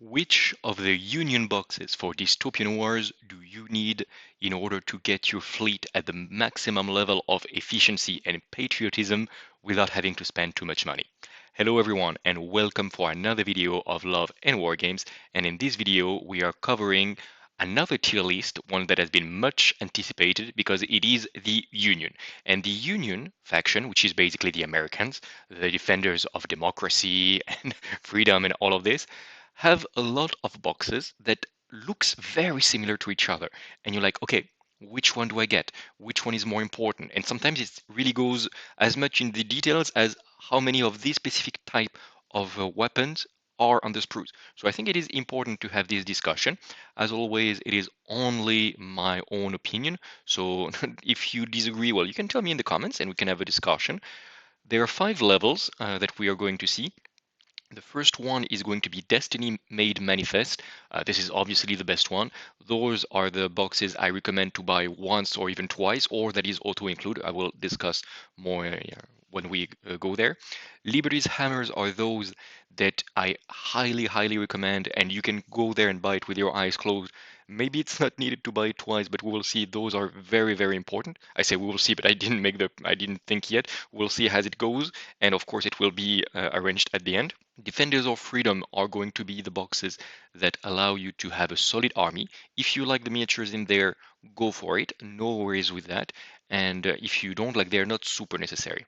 Which of the Union boxes for Dystopian Wars do you need in order to get your fleet at the maximum level of efficiency and patriotism without having to spend too much money? Hello everyone and welcome for another video of Love and Wargames, and in this video we are covering another tier list, one that has been much anticipated because it is the Union. And the Union faction, which is basically the Americans, the defenders of democracy and freedom and all of this, have a lot of boxes that looks very similar to each other. And you're like, okay, which one do I get? Which one is more important? And sometimes it really goes as much in the details as how many of these specific type of weapons are on the sprues. So I think it is important to have this discussion. As always, it is only my own opinion. So if you disagree, well, you can tell me in the comments and we can have a discussion. There are 5 levels that we are going to see. The first one is going to be Destiny Made Manifest. This is obviously the best one. Those are the boxes I recommend to buy once or even twice, or that is auto include. I will discuss more when we go there. Liberty's Hammers are those that I highly recommend, and you can go there and buy it with your eyes closed. Maybe it's not needed to buy it twice, but we will see. Those are very important. I say we will see, but I didn't think yet. We'll see as it goes, and of course it will be arranged at the end. Defenders of Freedom are going to be the boxes that allow you to have a solid army. If you like the miniatures in there, go for it. No worries with that. And if you don't, like, they're not super necessary.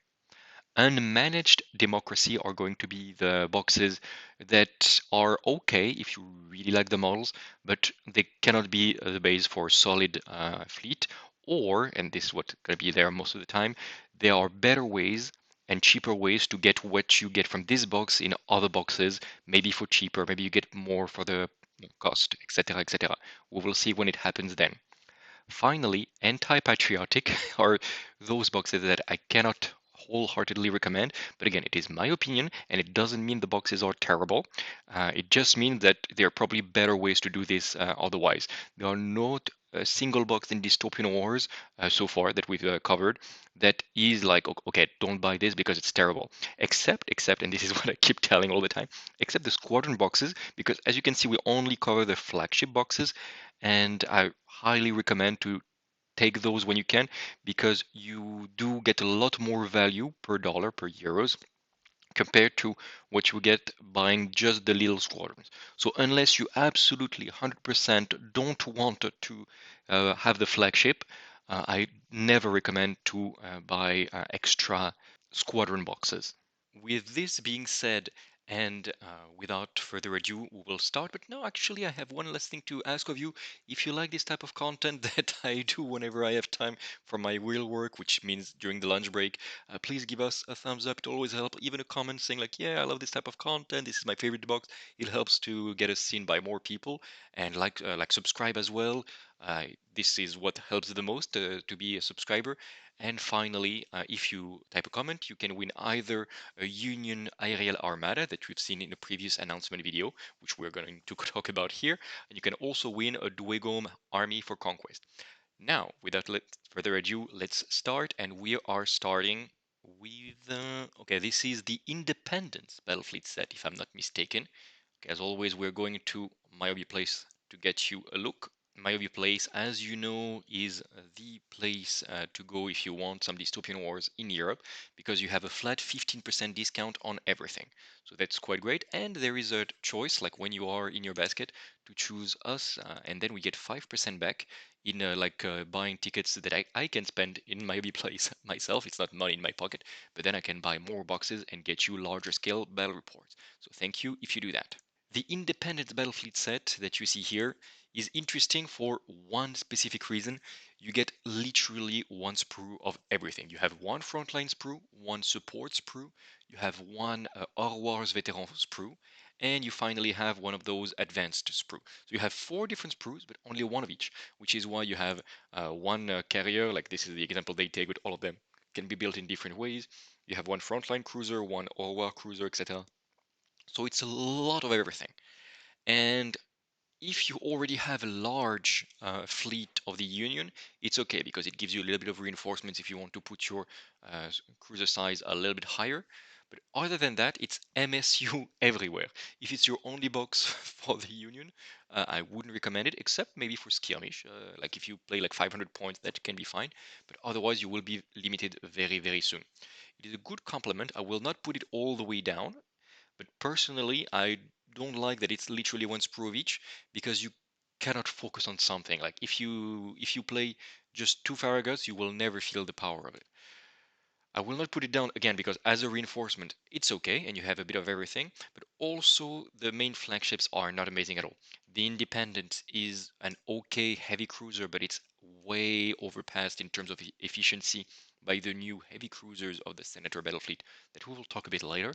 Unmanaged Democracy are going to be the boxes that are okay if you really like the models, but they cannot be the base for a solid fleet. Or, and this is what's going to be there most of the time, there are better ways and cheaper ways to get what you get from this box in other boxes, maybe for cheaper, maybe you get more for the cost, etc., etc. We will see when it happens then. Finally, anti-patriotic are those boxes that I cannot wholeheartedly recommend. But again, it is my opinion, and it doesn't mean the boxes are terrible. It just means that there are probably better ways to do this otherwise. There are not a single box in Dystopian Wars so far that we've covered that is like, okay, don't buy this because it's terrible. Except, and this is what I keep telling all the time, except the squadron boxes, because as you can see, we only cover the flagship boxes, and I highly recommend to take those when you can, because you do get a lot more value per dollar, per euros, compared to what you get buying just the little squadrons. So unless you absolutely 100% don't want to have the flagship, I never recommend to buy extra squadron boxes. With this being said, and without further ado, we will start. But no, actually, I have one last thing to ask of you. If you like this type of content that I do whenever I have time for my real work, which means during the lunch break, please give us a thumbs up. It always helps. Even a comment saying like, "Yeah, I love this type of content. This is my favorite box." It helps to get us seen by more people. And like subscribe as well. This is what helps the most to be a subscriber. And finally, if you type a comment, you can win either a Union Aerial Armada that we've seen in a previous announcement video, which we're going to talk about here. And you can also win a Dwegom Army for Conquest. Now, without further ado, let's start. And we are starting with, okay, this is the Independence Battlefleet set, if I'm not mistaken. Okay, as always, we're going to Myobi Place to get you a look. Myobi Place, as you know, is the place to go if you want some Dystopian Wars in Europe, because you have a flat 15% discount on everything. So that's quite great. And there is a choice, like when you are in your basket, to choose us, and then we get 5% back in buying tickets that I can spend in Myobi Place myself. It's not money in my pocket, but then I can buy more boxes and get you larger scale battle reports. So thank you if you do that. The Independence Battlefleet set that you see here is interesting for one specific reason. You get literally one sprue of everything. You have one frontline sprue, one support sprue, you have one Our Wars veteran sprue, and you finally have one of those advanced sprue. So you have 4 different sprues, but only one of each, which is why you have one carrier, like this is the example they take with all of them, can be built in different ways. You have one frontline cruiser, one Our War cruiser, etc. So it's a lot of everything. And if you already have a large fleet of the Union, it's okay because it gives you a little bit of reinforcements if you want to put your cruiser size a little bit higher. But other than that, it's MSU everywhere. If it's your only box for the Union, I wouldn't recommend it, except maybe for skirmish. Like if you play like 500 points, that can be fine. But otherwise, you will be limited very, very soon. It is a good complement. I will not put it all the way down, but personally, I don't like that it's literally one sprue of each, because you cannot focus on something. Like if you play just two Farraguts, you will never feel the power of it. I will not put it down again because as a reinforcement, it's okay and you have a bit of everything, but also the main flagships are not amazing at all. The Independence is an okay heavy cruiser, but it's way overpassed in terms of efficiency by the new heavy cruisers of the Senator Battlefleet that we will talk a bit later.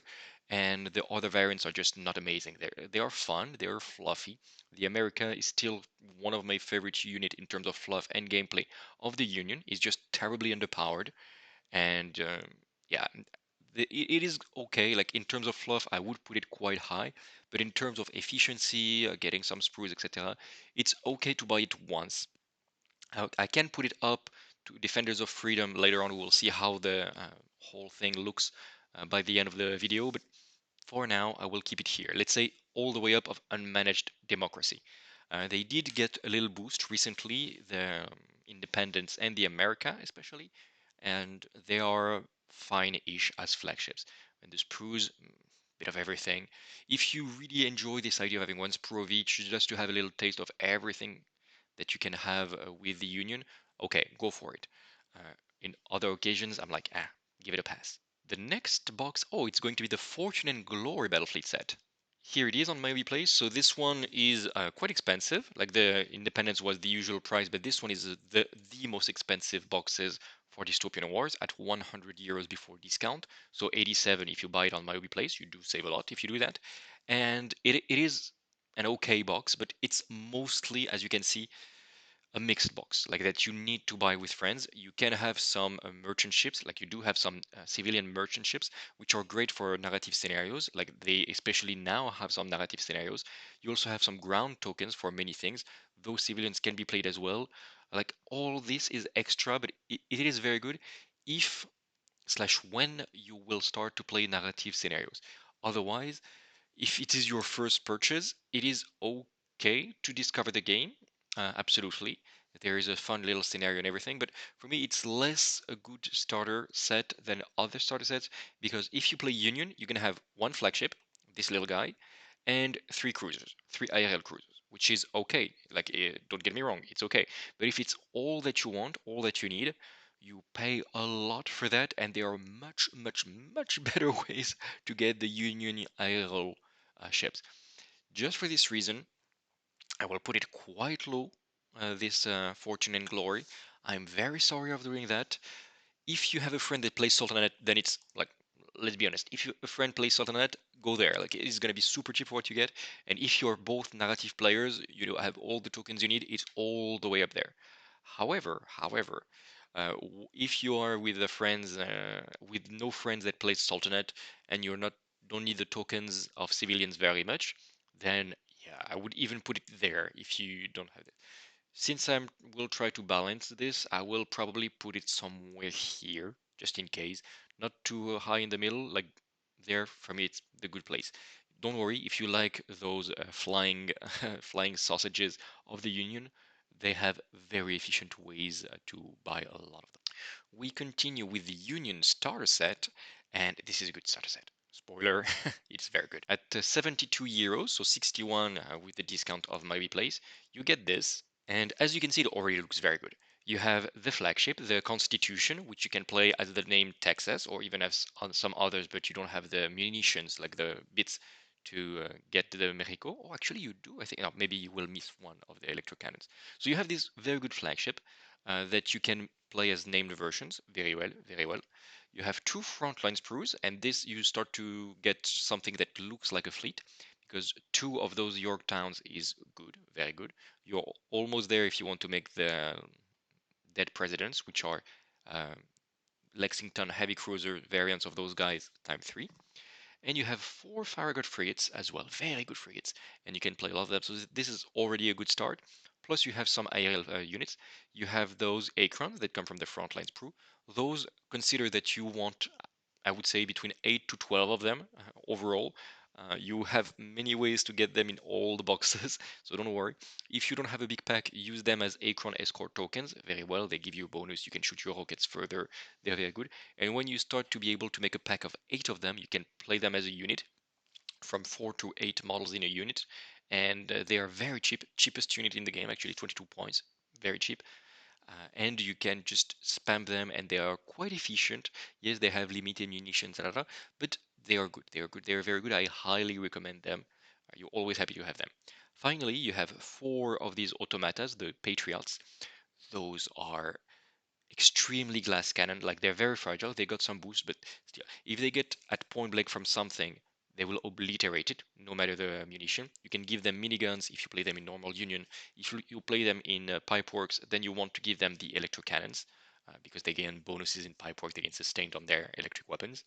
And the other variants are just not amazing. They are fun, they are fluffy. The America is still one of my favorite unit in terms of fluff and gameplay of the Union. It's just terribly underpowered and yeah, it is okay. Like in terms of fluff, I would put it quite high, but in terms of efficiency, getting some sprues, etc., it's okay to buy it once. I can put it up to Defenders of Freedom later on. We'll see how the whole thing looks by the end of the video, but for now, I will keep it here. Let's say all the way up of Unmanaged Democracy. They did get a little boost recently, the Independence and the America especially, and they are fine-ish as flagships. And the sprues, bit of everything. If you really enjoy this idea of having one sprue of each, just to have a little taste of everything that you can have with the Union, okay, go for it. In other occasions, I'm like, give it a pass. The next box, oh, it's going to be the Fortune and Glory Battlefleet set. Here it is on my replays. So this one is quite expensive. Like the Independence was the usual price, but this one is the most expensive boxes for Dystopian Wars at 100 euros before discount. So 87 if you buy it on my replays. You do save a lot if you do that. And it is an okay box, but it's mostly, as you can see, a mixed box like that you need to buy with friends. You can have some merchant ships, like you do have some civilian merchant ships, which are great for narrative scenarios. Like they especially now have some narrative scenarios. You also have some ground tokens for many things. Those civilians can be played as well. Like all this is extra, but it is very good if slash when you will start to play narrative scenarios. Otherwise, if it is your first purchase, it is okay to discover the game. Absolutely. There is a fun little scenario and everything, but for me, it's less a good starter set than other starter sets because if you play Union, you're going to have one flagship, this little guy, and three cruisers, three IRL cruisers, which is okay. Like, don't get me wrong, it's okay. But if it's all that you want, all that you need, you pay a lot for that, and there are much, much, much better ways to get the Union IRL ships. Just for this reason, I will put it quite low, this Fortune and Glory. I'm very sorry of doing that. If you have a friend that plays Sultanate, then it's like, let's be honest, if a friend plays Sultanate, go there. Like it's gonna be super cheap for what you get. And if you're both narrative players, you have all the tokens you need, it's all the way up there. However, if you are with the friends, with no friends that play Sultanate, and you're not don't need the tokens of civilians very much, then yeah, I would even put it there if you don't have it. Since I will try to balance this, I will probably put it somewhere here, just in case. Not too high in the middle, like there, for me, it's the good place. Don't worry, if you like those flying flying sausages of the Union, they have very efficient ways to buy a lot of them. We continue with the Union starter set, and this is a good starter set. Spoiler, it's very good. At 72 euros, so 61 with the discount of my replace, you get this. And as you can see, it already looks very good. You have the flagship, the Constitution, which you can play as the name Texas, or even as on some others, but you don't have the munitions, like the bits to get the Mexico. Or actually, you do. I think no, maybe you will miss one of the electro cannons. So you have this very good flagship that you can play as named versions. Very well, very well. You have two frontline sprues, and this you start to get something that looks like a fleet because two of those Yorktowns is good, very good. You're almost there if you want to make the dead presidents, which are uh, Lexington heavy cruiser variants of those guys times three. And you have four Farragut frigates as well, very good frigates, and you can play a lot of them. So this is already a good start. Plus you have some IL units. You have those Akrons that come from the frontline sprue. Those consider that you want I would say between 8 to 12 of them overall. You have many ways to get them in all the boxes, so don't worry. If you don't have a big pack, use them as Acorn Escort tokens. Very well, they give you a bonus. You can shoot your rockets further. They're very good. And when you start to be able to make a pack of 8 of them, you can play them as a unit, from 4 to 8 models in a unit. And they are very cheap, cheapest unit in the game, actually 22 points, very cheap. And you can just spam them, and they are quite efficient. Yes, they have limited munitions, etc., but they are good. They are good. They are very good. I highly recommend them. You're always happy to have them. Finally, you have 4 of these automatas, the Patriots. Those are extremely glass cannon. Like, they're very fragile. They got some boost, but still, if they get at point blank from something, they will obliterate it, no matter the munition. You can give them miniguns if you play them in normal Union. If you play them in Pipeworks, then you want to give them the electro cannons, because they gain bonuses in Pipework. They gain sustained on their electric weapons.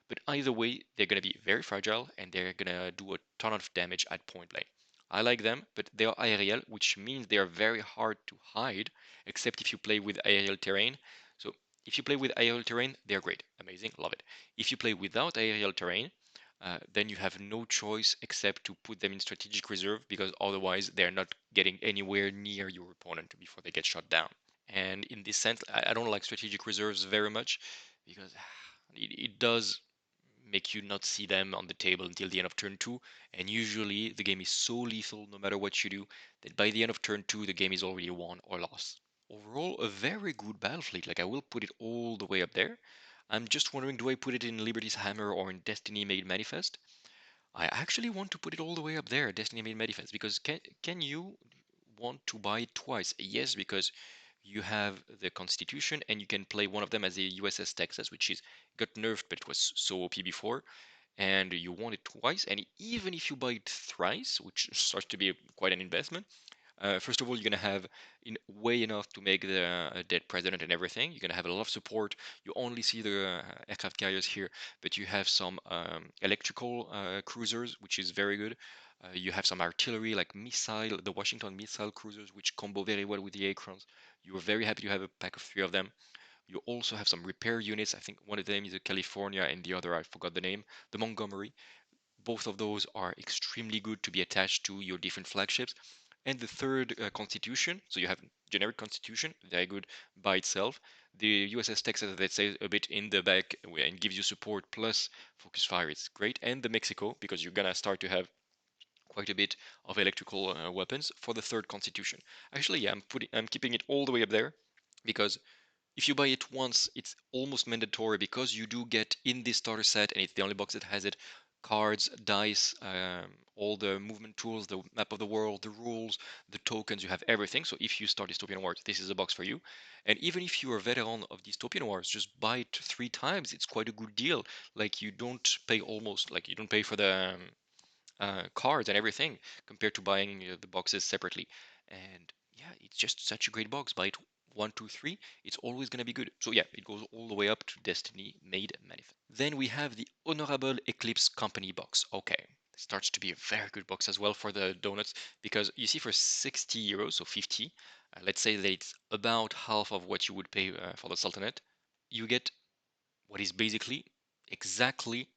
But either way, they're going to be very fragile, and they're going to do a ton of damage at point blank. I like them, but they are aerial, which means they are very hard to hide, except if you play with aerial terrain. So if you play with aerial terrain, they're great, amazing, love it. If you play without aerial terrain, then you have no choice except to put them in strategic reserve, because otherwise they're not getting anywhere near your opponent before they get shot down. And in this sense, I don't like strategic reserves very much, because it does make you not see them on the table until the end of turn 2, and usually the game is so lethal no matter what you do that by the end of turn 2 the game is already won or lost. Overall, a very good Battlefleet. Like, I will put it all the way up there. I'm just wondering, do I put it in Liberty's Hammer or in Destiny Made Manifest? I actually want to put it all the way up there, Destiny Made Manifest, because can you want to buy it twice? Yes, because you have the Constitution, and you can play one of them as a USS Texas, which is got nerfed, but it was so OP before, and you want it twice. And even if you buy it thrice, which starts to be quite an investment, first of all, you're gonna have way enough to make the dead president and everything. You're gonna have a lot of support. You only see the aircraft carriers here, but you have some electrical cruisers, which is very good. You have some artillery like the Washington missile cruisers, which combo very well with the Acorns. You are very happy to have a pack of 3 of them. You also have some repair units. I think one of them is a California, and the other, I forgot the name, the Montgomery. Both of those are extremely good to be attached to your different flagships. And the third, Constitution. So you have generic Constitution, very good by itself. The USS Texas, that says a bit in the back and gives you support plus focus fire. It's great. And the Mexico, because you're gonna start to have quite a bit of electrical weapons for the third Constitution. Actually, yeah, I'm keeping it all the way up there, because if you buy it once, it's almost mandatory, because you do get in this starter set, and it's the only box that has it, cards, dice, all the movement tools, the map of the world, the rules, the tokens. You have everything. So if you start Dystopian Wars, this is a box for you. And even if you're a veteran of Dystopian Wars, just buy it 3 times. It's quite a good deal. Like, you don't pay for the cards and everything, compared to buying the boxes separately. And yeah, it's just such a great box. Buy it 1, 2, 3. It's always gonna be good. So yeah, it goes all the way up to Destiny Made Manifest. Then we have the Honourable Eclipse Company box. Okay, it starts to be a very good box as well for the donuts, because you see, for 60 euros, so 50, let's say that it's about half of what you would pay for the Sultanate. You get what is basically exactly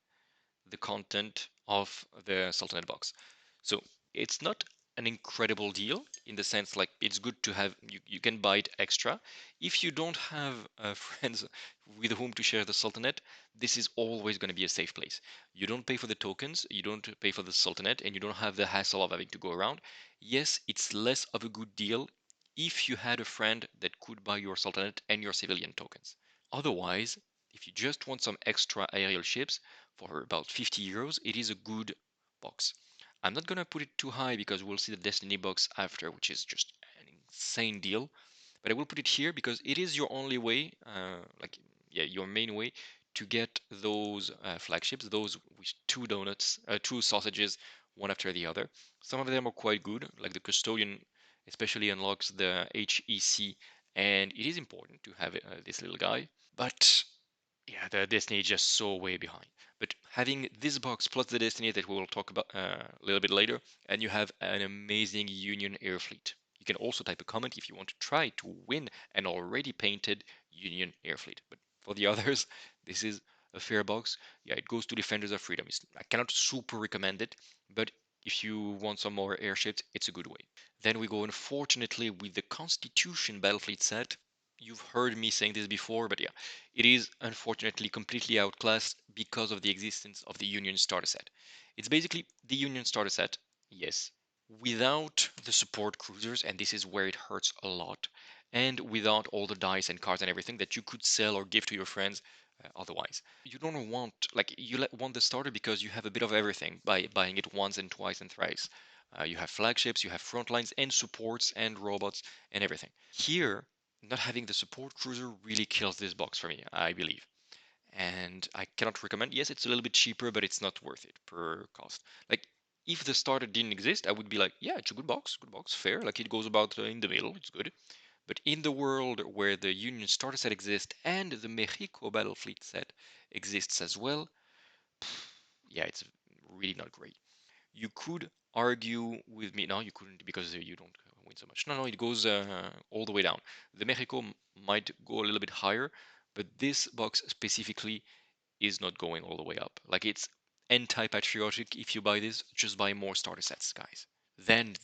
the content of the Sultanate box. So it's not an incredible deal, in the sense, like, it's good to have. You can buy it extra. If you don't have friends with whom to share the Sultanate, this is always going to be a safe place. You don't pay for the tokens, you don't pay for the Sultanate, and you don't have the hassle of having to go around. Yes, it's less of a good deal if you had a friend that could buy your Sultanate and your civilian tokens. Otherwise, if you just want some extra aerial ships for about 50 euros, it is a good box. I'm not gonna put it too high, because we'll see the Destiny box after, which is just an insane deal. But I will put it here because it is your only way, yeah, your main way to get those flagships, those with 2 donuts, 2 sausages, one after the other. Some of them are quite good, like the Custodian, especially unlocks the HEC, and it is important to have this little guy. But yeah, the Destiny is just so way behind. But having this box plus the Destiny that we will talk about a little bit later, and you have an amazing Union air fleet. You can also type a comment if you want to try to win an already painted Union air fleet. But for the others, this is a fair box. Yeah, it goes to Defenders of Freedom. I cannot super recommend it, but if you want some more airships, it's a good way. Then we go, unfortunately, with the Constitution Battlefleet set. You've heard me saying this before, but yeah, it is unfortunately completely outclassed because of the existence of the Union starter set. It's basically the Union starter set, yes, without the support cruisers, and this is where it hurts a lot, and without all the dice and cards and everything that you could sell or give to your friends otherwise. You don't want, like, want the starter because you have a bit of everything by buying it once and twice and thrice. You have flagships, you have front lines and supports and robots and everything. Here, not having the support cruiser really kills this box for me, I believe. And I cannot recommend. Yes, it's a little bit cheaper, but it's not worth it per cost. Like, if the starter didn't exist, I would be like, yeah, it's a good box, fair. Like, it goes about in the middle, it's good. But in the world where the Union starter set exists and the Mexico Battlefleet set exists as well, yeah, it's really not great. You could argue with me. No, you couldn't because you don't win so much. No, it goes all the way down. The Mexico might go a little bit higher, but this box specifically is not going all the way up. Like, it's anti-patriotic if you buy this. Just buy more starter sets, guys. Then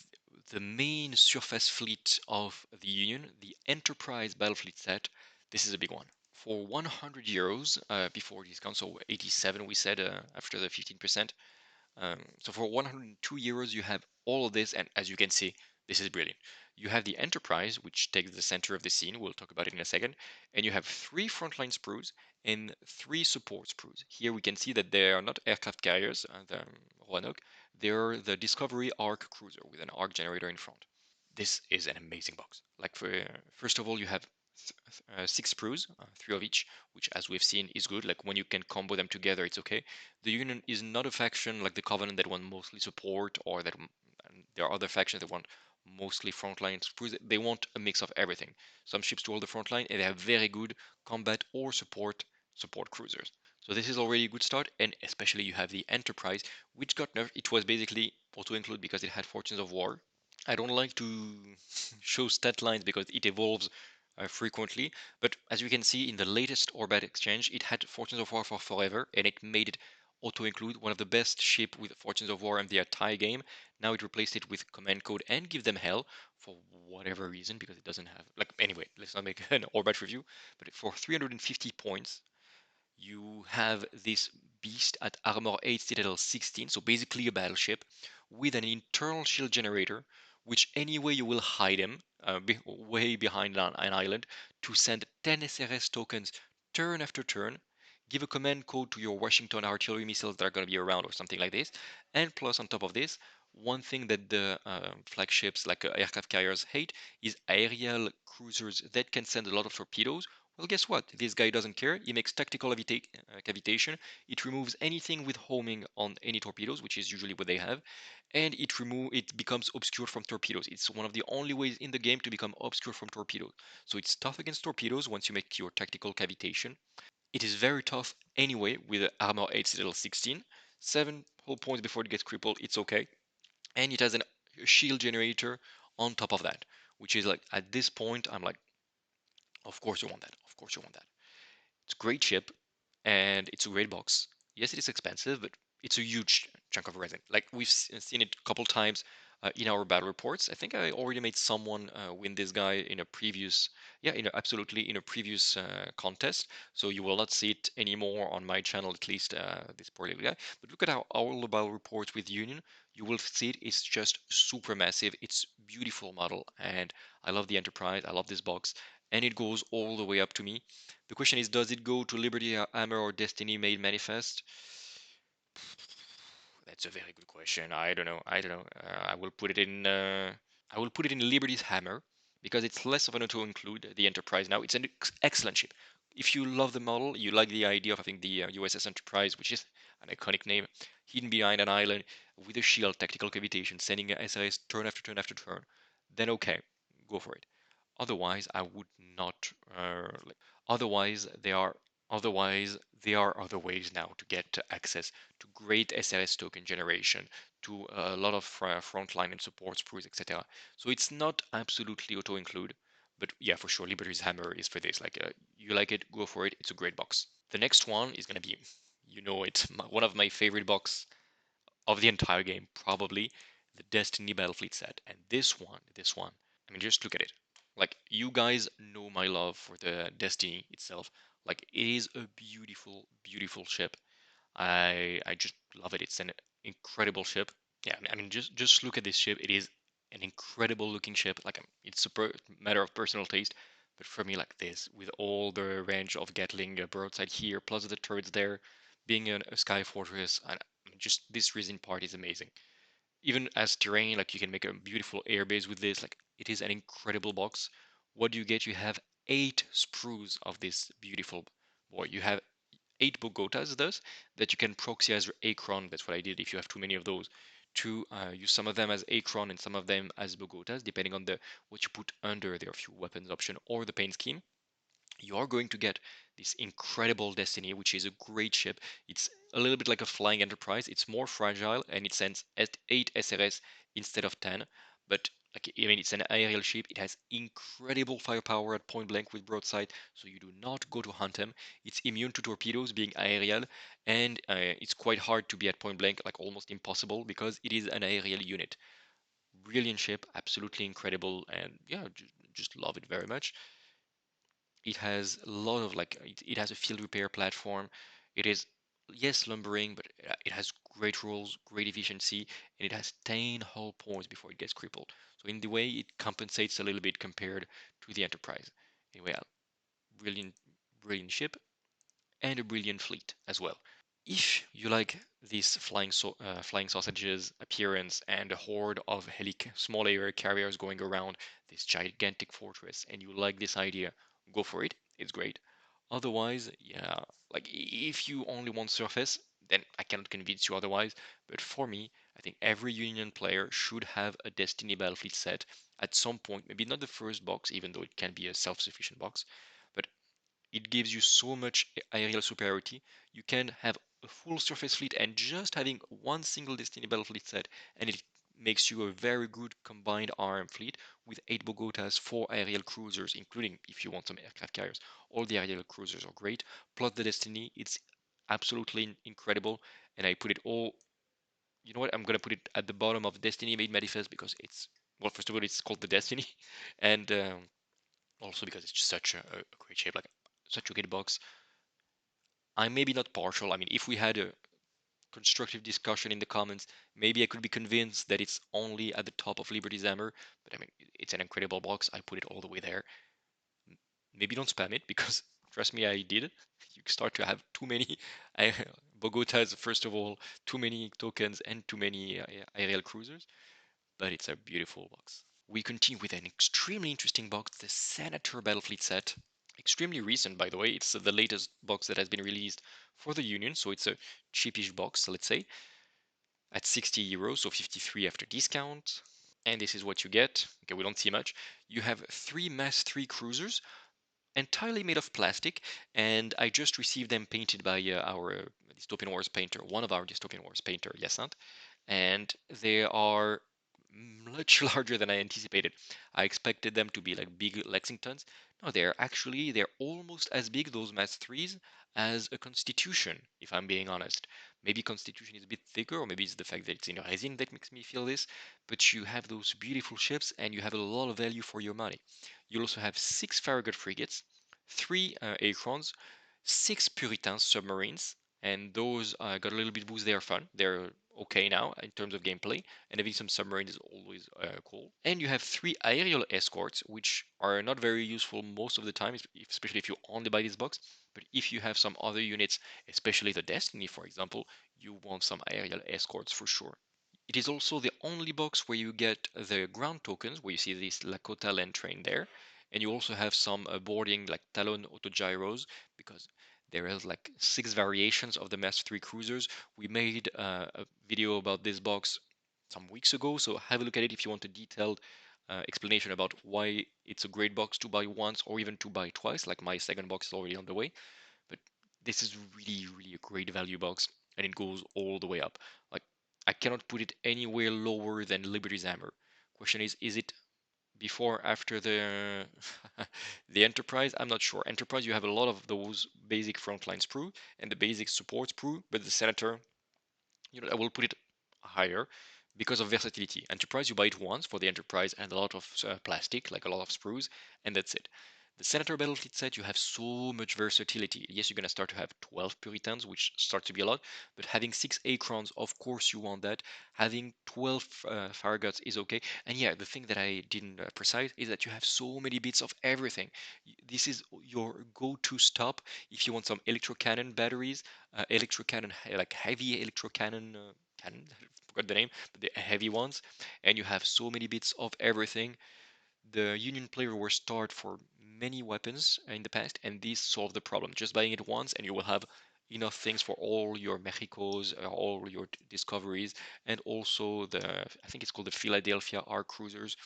the main surface fleet of the Union, the Enterprise Battlefleet set. This is a big one. For 100 euros before discount, so 87 we said after the 15%. So for 102 euros, you have all of this, and as you can see, this is brilliant. You have the Enterprise, which takes the center of the scene. We'll talk about it in a second. And you have 3 frontline sprues and 3 support sprues. Here we can see that they are not aircraft carriers, the Roanoke. They're the Discovery Arc cruiser with an arc generator in front. This is an amazing box. Like, first of all, you have 6 sprues, 3 of each, which, as we've seen, is good. Like, when you can combo them together, it's okay. The Union is not a faction like the Covenant that want mostly support, or that there are other factions that want mostly frontline sprues. They want a mix of everything. Some ships to hold the front line, and they have very good combat or support cruisers. So this is already a good start, and especially you have the Enterprise, which got nerfed. It was basically auto-include because it had Fortunes of War. I don't like to show stat lines because it evolves frequently, but as you can see in the latest Orbit Exchange, it had Fortunes of War for forever, and it made it auto-include one of the best ship with Fortunes of War in the entire game. Now it replaced it with Command Code and Give Them Hell for whatever reason, because it doesn't have, like, anyway, let's not make an Orbit review, but for 350 points, you have this beast at armor 8, citadel 16, so basically a battleship, with an internal shield generator, which anyway you will hide him way behind an island to send 10 SRS tokens turn after turn, give a command code to your Washington artillery missiles that are going to be around or something like this, and plus on top of this, one thing that the flagships like aircraft carriers hate is aerial cruisers that can send a lot of torpedoes. Well, guess what? This guy doesn't care. He makes tactical cavitation. It removes anything with homing on any torpedoes, which is usually what they have, and it becomes obscured from torpedoes. It's one of the only ways in the game to become obscured from torpedoes. So it's tough against torpedoes once you make your tactical cavitation. It is very tough anyway with armor 8 citadel 16. 7 whole points before it gets crippled. It's okay, and it has a shield generator on top of that, which is like, at this point, I'm like, of course you want that. Of course you want that. It's a great ship, and it's a great box. Yes, it is expensive, but it's a huge chunk of resin. Like, we've seen it a couple times in our battle reports. I think I already made someone win this guy in a previous, yeah, absolutely in a previous contest. So you will not see it anymore on my channel, at least this poor little guy. But look at our battle reports with Union. You will see it. It's just super massive. It's beautiful model, and I love the Enterprise. I love this box, and it goes all the way up to me. The question is, does it go to Liberty Hammer or Destiny Made Manifest? That's a very good question. I don't know. I don't know. I will put it in. I will put it in Liberty's Hammer because it's less of an auto include the Enterprise now. It's an excellent ship. If you love the model, you like the idea of having the USS Enterprise, which is an iconic name, hidden behind an island with a shield, tactical cavitation, sending a SRS turn after turn after turn, then okay, go for it. Otherwise, I would not. Otherwise, there are other ways now to get access to great SRS token generation, to a lot of frontline and support sprues, etc. So it's not absolutely auto include, But yeah, for sure, Liberty's Hammer is for this. Like, you like it, go for it. It's a great box. The next one is gonna be, you know it, one of my favorite box of the entire game, probably the Destiny Battlefleet set. And this one, I mean, just look at it. Like, you guys know my love for the Destiny itself. Like, it is a beautiful, beautiful ship. I just love it. It's an incredible ship. Yeah, I mean, just look at this ship. It is an incredible looking ship. Like, it's a matter of personal taste, but for me, like this, with all the range of Gatling broadside here, plus the turrets there, being a sky fortress, and just this resin part is amazing. Even as terrain, like you can make a beautiful airbase with this. Like, it is an incredible box. What do you get? You have 8 sprues of this beautiful boy. You have 8 Bogotas thus that you can proxy as Acron. That's what I did if you have too many of those, to use some of them as Acron and some of them as Bogotas, depending on the what you put under their few weapons option or the paint scheme. You are going to get this incredible Destiny, which is a great ship. It's a little bit like a flying Enterprise. It's more fragile and it sends at 8 SRS instead of 10. But like, I mean, it's an aerial ship. It has incredible firepower at point blank with broadside, so you do not go to hunt him. It's immune to torpedoes being aerial, and it's quite hard to be at point blank, like almost impossible, because it is an aerial unit. Brilliant ship, absolutely incredible, and yeah, just love it very much. It has a lot of like it has a field repair platform. It is, yes, lumbering, but it has great rolls, great efficiency, and it has 10 hull points before it gets crippled. So in the way it compensates a little bit compared to the Enterprise. Anyway, a brilliant, brilliant ship and a brilliant fleet as well. If you like this flying sausages appearance and a horde of small air carriers going around this gigantic fortress, and you like this idea, go for it. It's great. Otherwise, yeah, like if you only want surface, then I cannot convince you otherwise. But for me, I think every Union player should have a Destiny Battlefleet set at some point. Maybe not the first box, even though it can be a self-sufficient box, but it gives you so much aerial superiority. You can have a full surface fleet and just having one single Destiny Battlefleet set, and it makes you a very good combined RM fleet with 8 Bogotas, 4 aerial cruisers, including if you want some aircraft carriers. All the aerial cruisers are great. Plus the Destiny, it's absolutely incredible. And I put it all, you know what, I'm going to put it at the bottom of Destiny Made Manifest because it's, well, first of all, it's called the Destiny. And also because it's just such a great shape, like such a good box. I'm maybe not partial. I mean, if we had a constructive discussion in the comments, maybe I could be convinced that it's only at the top of Liberty's Hammer. But I mean, it's an incredible box. I put it all the way there. Maybe don't spam it because trust me, I did. You start to have too many. I, Bogota is first of all too many tokens and too many aerial cruisers. But it's a beautiful box. We continue with an extremely interesting box, the Senator Battlefleet set. Extremely recent, by the way. It's the latest box that has been released for the Union, so it's a cheapish box, let's say, at 60 euros, so 53 after discount. And this is what you get. Okay, we don't see much. You have 3 Mass 3 cruisers, entirely made of plastic, and I just received them painted by our Dystopian Wars painter, one of our Dystopian Wars painter, Yasant, and they are much larger than I anticipated. I expected them to be like big Lexingtons. No, they're almost as big, those Mass 3s, as a Constitution, if I'm being honest. Maybe Constitution is a bit thicker, or maybe it's the fact that it's in resin that makes me feel this, but you have those beautiful ships and you have a lot of value for your money. You'll also have 6 Farragut frigates, 3 Acrons, 6 Puritan submarines, and those got a little bit boost. They are fun. They're okay now in terms of gameplay, and having some submarines is always cool. And you have 3 aerial escorts, which are not very useful most of the time, especially if you only buy this box. But if you have some other units, especially the Destiny, for example, you want some aerial escorts for sure. It is also the only box where you get the ground tokens, where you see this Lakota land train there, and you also have some boarding like Talon autogyros, because there is like 6 variations of the Mass 3 cruisers. We made a video about this box some weeks ago, so have a look at it if you want a detailed explanation about why it's a great box to buy once or even to buy twice, like my second box is already on the way. But this is really, really a great value box, and it goes all the way up. Like, I cannot put it anywhere lower than Liberty's Hammer. Question is it before, after the the Enterprise, I'm not sure. Enterprise, you have a lot of those basic frontline sprue and the basic support sprue, but the Senator, I will put it higher because of versatility. Enterprise, you buy it once for the Enterprise and a lot of plastic, like a lot of sprues, and that's it. The Senator Battlefleet set, you have so much versatility. Yes, you're going to start to have 12 Puritans, which starts to be a lot, but having 6 Acrons, of course you want that. Having 12 Farraguts is okay. And yeah, the thing that I didn't precise is that you have so many bits of everything. This is your go-to stop if you want some electrocannon batteries, electrocannon, like heavy electrocannon cannon, I forgot the name, but the heavy ones, and you have so many bits of everything. The Union player were starved for many weapons in the past, and this solved the problem. Just buying it once, and you will have enough things for all your Mexicos, all your discoveries, and also I think it's called the Philadelphia R Cruisers.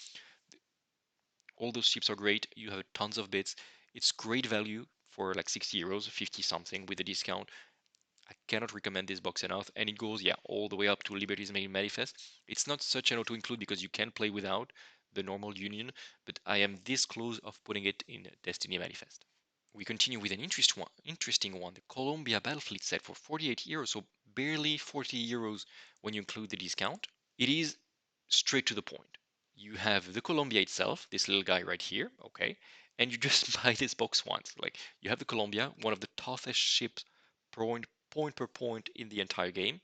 All those ships are great. You have tons of bits. It's great value for like 60 euros, 50 something with a discount. I cannot recommend this box enough, and it goes, yeah, all the way up to Liberty's main manifest. It's not such an auto include because you can play without the normal Union, but I am this close of putting it in Destiny Manifest. We continue with an interesting one, the Columbia Battlefleet set for 48 euros, so barely 40 euros when you include the discount. It is straight to the point. You have the Columbia itself, this little guy right here, okay, and you just buy this box once. Like, you have the Columbia, one of the toughest ships point per point in the entire game.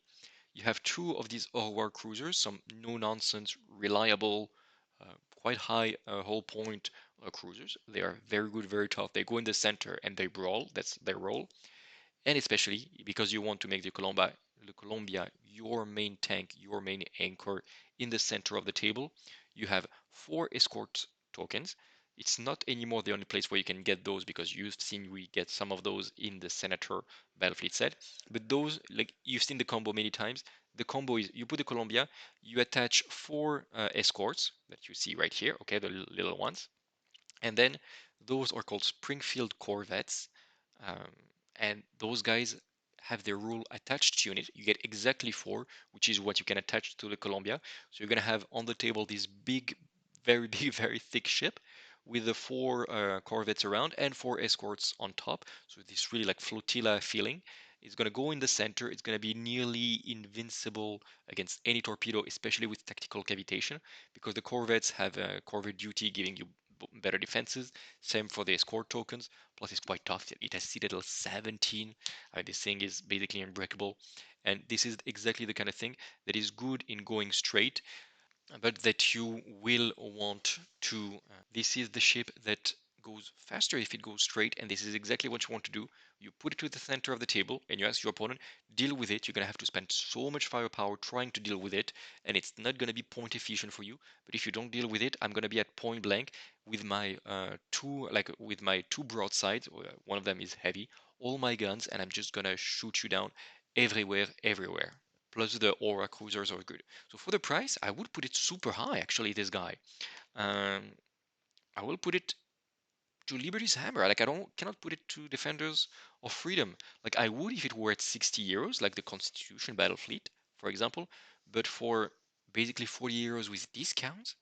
You have two of these War cruisers, some no-nonsense, reliable, quite high hull point cruisers. They are very good, very tough. They go in the center and they brawl. That's their role. And especially because you want to make the Columbia your main tank, your main anchor in the center of the table, you have 4 escort tokens. It's not anymore the only place where you can get those because you've seen we get some of those in the Senator Battlefleet set. But those, like you've seen the combo many times. The combo is you put the Columbia, you attach 4 escorts that you see right here, okay, the little ones, and then those are called Springfield Corvettes. Um, and those guys have their rule attached unit. You get exactly 4, which is what you can attach to the Columbia. So you're going to have on the table this big, very big, very thick ship with the 4 corvettes around and 4 escorts on top. So this really like flotilla feeling. It's going to go in the center. It's going to be nearly invincible against any torpedo, especially with tactical cavitation, because the corvettes have a corvette duty giving you better defenses. Same for the escort tokens. Plus, it's quite tough. It has Citadel 17. I mean, this thing is basically unbreakable. And this is exactly the kind of thing that is good in going straight, but that you will want to. This is the ship that goes faster if it goes straight, and this is exactly what you want to do. You put it to the center of the table, and you ask your opponent, deal with it. You're going to have to spend so much firepower trying to deal with it, and it's not going to be point efficient for you. But if you don't deal with it, I'm going to be at point blank with my two broadsides. One of them is heavy, all my guns, and I'm just going to shoot you down everywhere, everywhere. Plus the aura cruisers are good. So for the price, I would put it super high. Actually, this guy, um, I will put it to Liberty's Hammer. Like, I don't cannot put it to Defenders of Freedom. Like, I would if it were at 60 euros, like the Constitution Battlefleet, for example. But for basically 40 euros with discounts,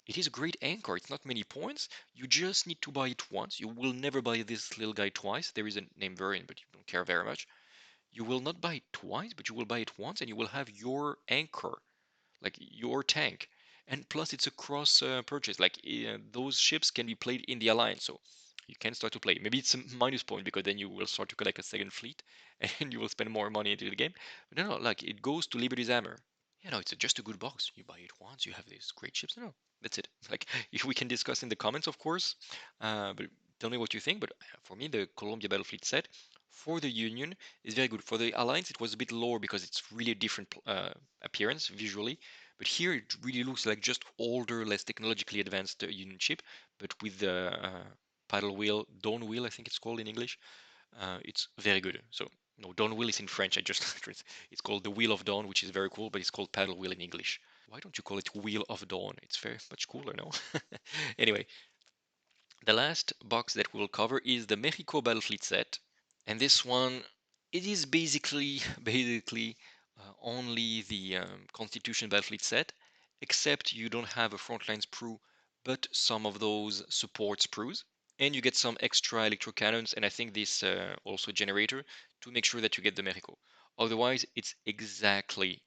it is a great anchor. It's not many points. You just need to buy it once. You will never buy this little guy twice. There is a name variant, but you don't care very much. You will not buy it twice, but you will buy it once, and you will have your anchor, like your tank. And plus, it's a cross purchase. Like, those ships can be played in the alliance, so you can start to play. Maybe it's a minus point because then you will start to collect a second fleet, and you will spend more money into the game. But no, like it goes to Liberty's Hammer. It's just a good box. You buy it once, you have these great ships. No, that's it. Like, if we can discuss in the comments, of course. But tell me what you think. But for me, the Columbia Battlefleet set for the Union is very good. For the Alliance, it was a bit lower because it's really a different appearance visually. But here it really looks like just older, less technologically advanced Union ship, but with the paddle wheel, dawn wheel, I think it's called in English. It's very good. So no, dawn wheel is in French. I just it's called the Wheel of Dawn, which is very cool, but it's called paddle wheel in English. Why don't you call it Wheel of Dawn? It's very much cooler, no? Anyway, the last box that we'll cover is the Mexico Battlefleet set, and this one, it is basically only the Constitution Battlefleet set, except you don't have a frontline sprue but some of those support sprues. And you get some extra electro cannons, and I think this also generator to make sure that you get the Merico. Otherwise, it's exactly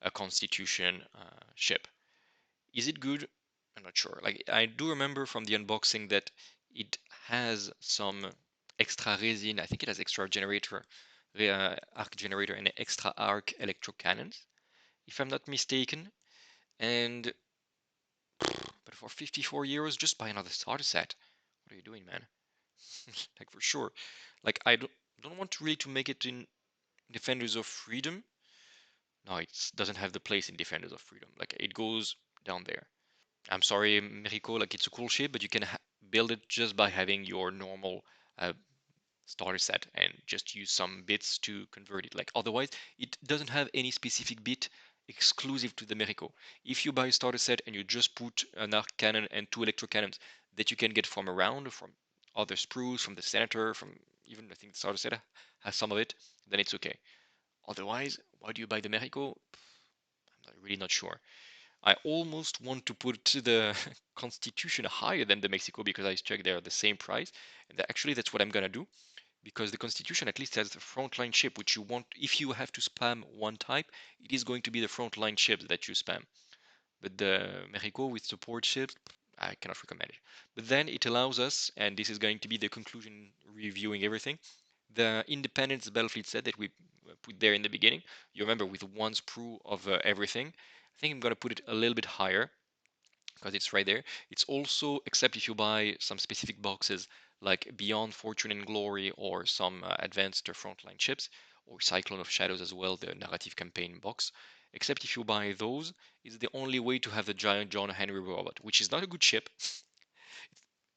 a Constitution ship. Is it good? I'm not sure. Like I do remember from the unboxing that it has some extra resin. I think it has extra generator, arc generator, and extra arc electro cannons, if I'm not mistaken. And but for 54 euros, just buy another starter set. What are you doing, man? Like for sure. Like I don't want really to make it in Defenders of Freedom. No, it doesn't have the place in Defenders of Freedom. Like it goes down there. I'm sorry, Merico, like it's a cool ship, but you can build it just by having your normal uh, starter set and just use some bits to convert it. Like otherwise, it doesn't have any specific bit exclusive to the Merico. If you buy a starter set and you just put an arc cannon and two electro cannons that you can get from around, from other sprues, from the Senator, from even I think the starter set has some of it, then it's okay. Otherwise, why do you buy the Merico? I'm really not sure. I almost want to put the Constitution higher than the Mexico because I checked they're the same price. And actually, that's what I'm gonna do because the Constitution at least has the frontline ship, which you want. If you have to spam one type, it is going to be the frontline ships that you spam. But the Mexico with support ships, I cannot recommend it. But then it allows us, and this is going to be the conclusion reviewing everything. The Independence Battlefleet set that we put there in the beginning, you remember with one sprue of everything. I think I'm going to put it a little bit higher because it's right there. It's also, except if you buy some specific boxes like Beyond Fortune and Glory or some advanced frontline ships, or Cyclone of Shadows as well, the narrative campaign box. Except if you buy those, it's the only way to have the giant John Henry robot, which is not a good ship.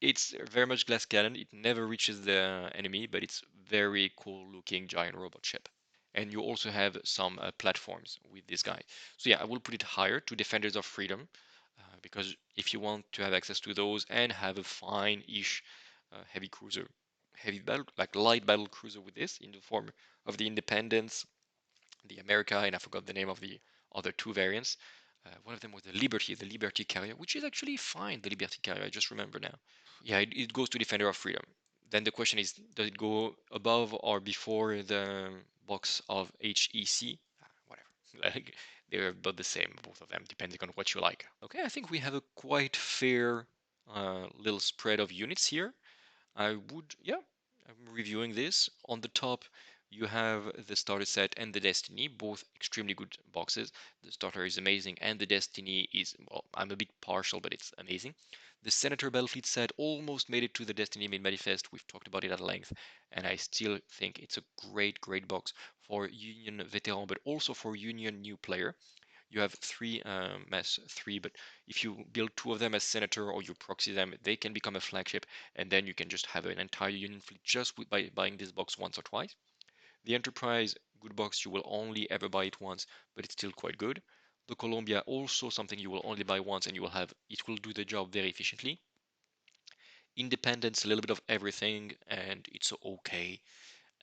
It's very much glass cannon. It never reaches the enemy, but it's very cool looking giant robot ship. And you also have some platforms with this guy. So yeah, I will put it higher to Defenders of Freedom because if you want to have access to those and have a fine-ish heavy cruiser, heavy battle, like light battle cruiser with this in the form of the Independence, the America, and I forgot the name of the other two variants. One of them was the Liberty Carrier, which is actually fine, the Liberty Carrier, I just remember now. Yeah, it goes to Defender of Freedom. Then the question is, does it go above or before the box of HEC? Whatever. Like, they're about the same, both of them, depending on what you like. Okay, I think we have a quite fair little spread of units here. I would, yeah, I'm reviewing this. On the top, you have the starter set and the Destiny, both extremely good boxes. The starter is amazing, and the Destiny is, well, I'm a bit partial, but it's amazing. The Senator Battlefleet set almost made it to the Destiny Made Manifest. We've talked about it at length, and I still think it's a great box for Union veteran, but also for Union new player. You have three mass three, but if you build two of them as Senator or you proxy them, they can become a flagship, and then you can just have an entire Union fleet just by buying this box once or twice. The Enterprise, good box, you will only ever buy it once, but it's still quite good. The Columbia, also something you will only buy once, and you will have it will do the job very efficiently. Independence, a little bit of everything, and it's okay.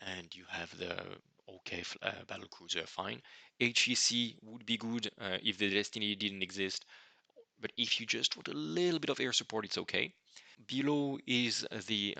And you have the okay battle cruiser, fine. HEC would be good if the Destiny didn't exist, but if you just want a little bit of air support, it's okay. Below is the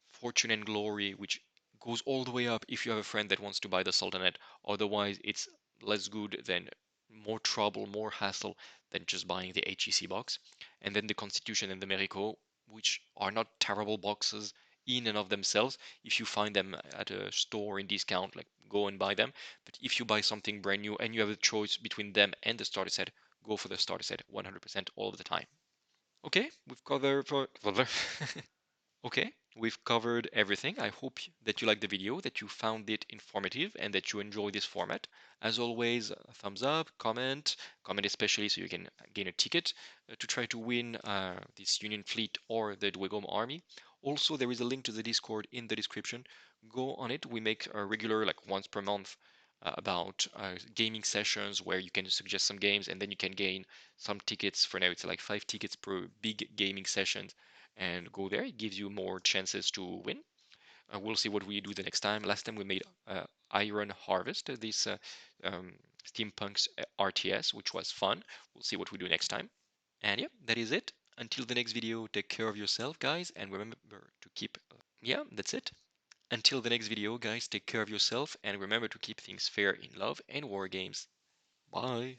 Fortune and Glory, which goes all the way up if you have a friend that wants to buy the Sultanate. Otherwise, it's less good than more trouble, more hassle than just buying the HEC box. And then the Constitution and the Merico, which are not terrible boxes in and of themselves. If you find them at a store in discount, like go and buy them. But if you buy something brand new and you have a choice between them and the starter set, go for the starter set 100% all of the time. Okay, we've covered Okay, we've covered everything. I hope that you liked the video, that you found it informative, and that you enjoy this format. As always, thumbs up, comment especially so you can gain a ticket to try to win this Union fleet or the Dwegom army. Also, there is a link to the Discord in the description. Go on it. We make a regular, like once per month, about gaming sessions where you can suggest some games and then you can gain some tickets. For now, it's like 5 tickets per big gaming session and go there. It gives you more chances to win. We'll see what we do the next time. Last time we made Iron Harvest, this um, Steampunk's RTS, which was fun. We'll see what we do next time. And yeah, that is it. Until the next video, take care of yourself, guys, and remember to keep. Yeah, that's it. Until the next video, guys, take care of yourself and remember to keep things fair in love and war games. Bye.